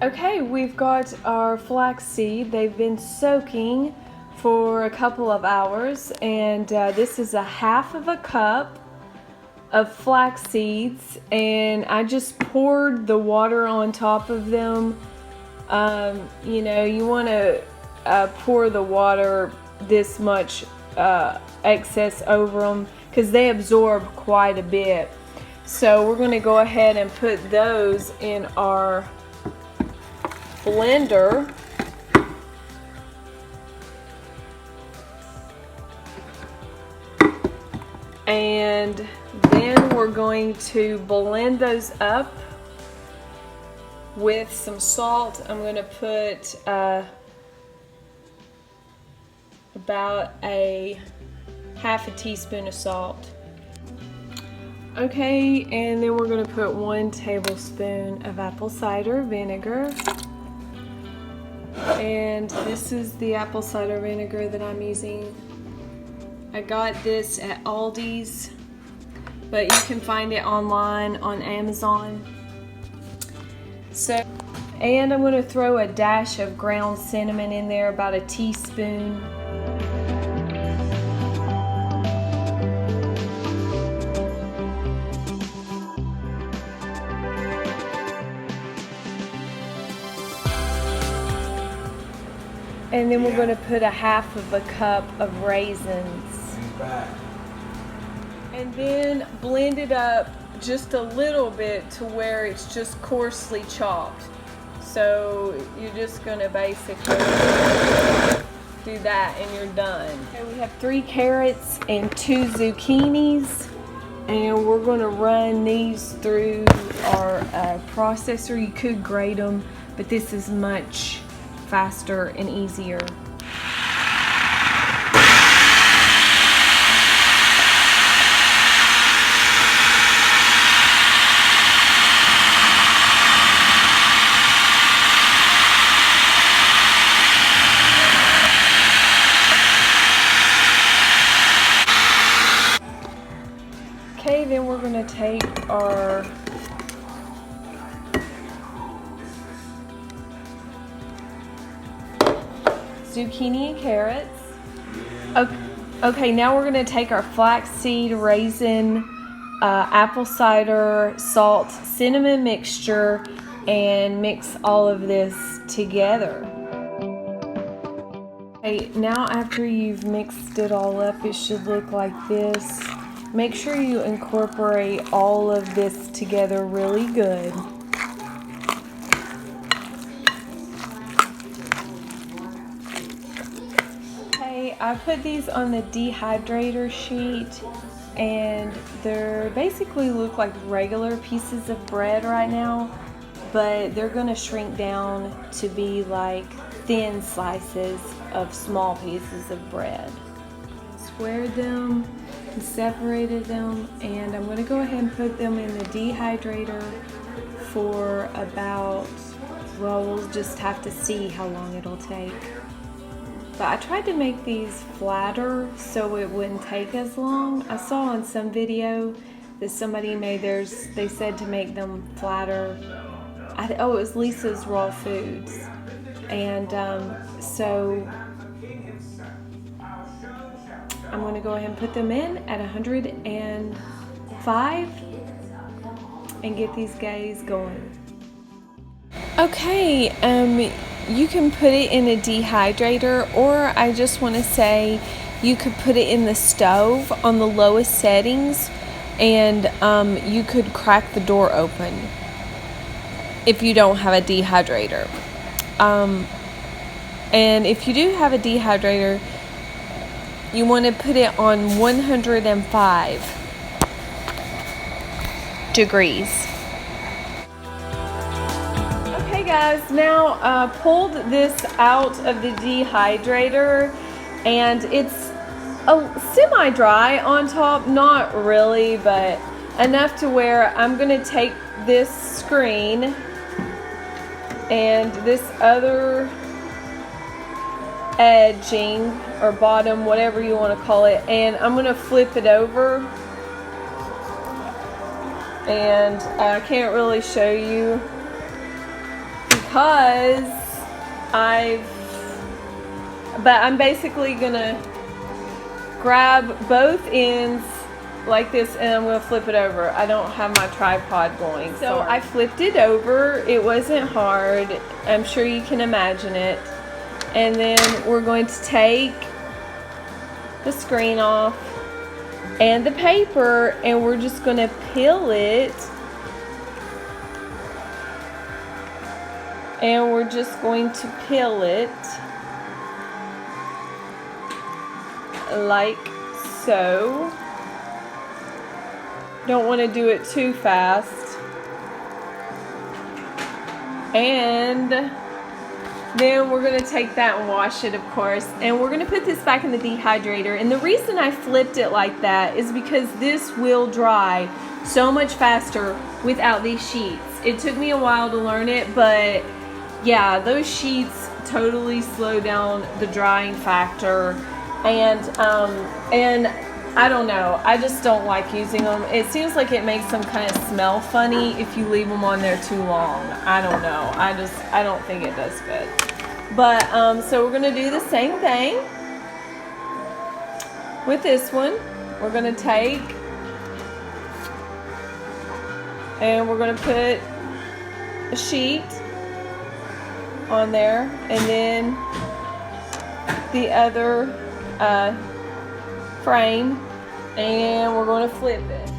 Okay, we've got our flaxseed. They've been soaking for a couple of hours, and this is a half of a cup of flax seeds, and I just poured the water on top of them. You want to pour the water this much excess over them because they absorb quite a bit. So we're going to go ahead and put those in our blender. And then we're going to blend those up with some salt. I'm going to put about a half a teaspoon of salt. Okay, and then we're going to put 1 tablespoon of apple cider vinegar. And this is the apple cider vinegar that I'm using. I got this at Aldi's, but you can find it online on Amazon. And I'm going to throw a dash of ground cinnamon in there, about a teaspoon. And then we're going to put a half of a cup of raisins. And then blend it up just a little bit to where it's just coarsely chopped. So you're just going to basically do that and you're done. Okay, we have 3 carrots and 2 zucchinis. And we're going to run these through our processor. You could grate them, but this is much faster and easier. Okay, then we're going to take our zucchini and carrots. Okay, now we're going to take our flaxseed, raisin, apple cider, salt, cinnamon mixture, and mix all of this together. Okay, now after you've mixed it all up, it should look like this. Make sure you incorporate all of this together really good. I put these on the dehydrator sheet, and they basically look like regular pieces of bread right now, but they're going to shrink down to be like thin slices of small pieces of bread. Squared them and separated them, and I'm going to go ahead and put them in the dehydrator for about, well, we'll just have to see how long it'll take. But I tried to make these flatter so it wouldn't take as long. I saw on some video that somebody made theirs, they said to make them flatter. It was Lisa's Raw Foods. And so I'm going to go ahead and put them in at 105 and get these guys going. Okay, you can put it in a dehydrator, or I just want to say you could put it in the stove on the lowest settings, and you could crack the door open if you don't have a dehydrator. And if you do have a dehydrator, you want to put it on 105 degrees. Guys, now pulled this out of the dehydrator, and it's semi-dry on top, not really, but enough to where I'm going to take this screen and this other edging or bottom, whatever you want to call it, and I'm going to flip it over. And I can't really show you because I'm basically gonna grab both ends like this and I'm gonna flip it over. I don't have my tripod going. So I flipped it over. It wasn't hard. I'm sure you can imagine it. And then we're going to take the screen off and the paper, and we're just gonna peel it. And we're just going to peel it like so. Don't want to do it too fast. And then we're going to take that and wash it, of course. And we're going to put this back in the dehydrator. And the reason I flipped it like that is because this will dry so much faster without these sheets. It took me a while to learn it, but yeah, those sheets totally slow down the drying factor. And I don't know, I just don't like using them. It seems like it makes them kind of smell funny if you leave them on there too long. I don't know, I don't think it does good. But so we're gonna do the same thing with this one. We're gonna take and we're gonna put a sheet on there, and then the other frame, and we're going to flip it.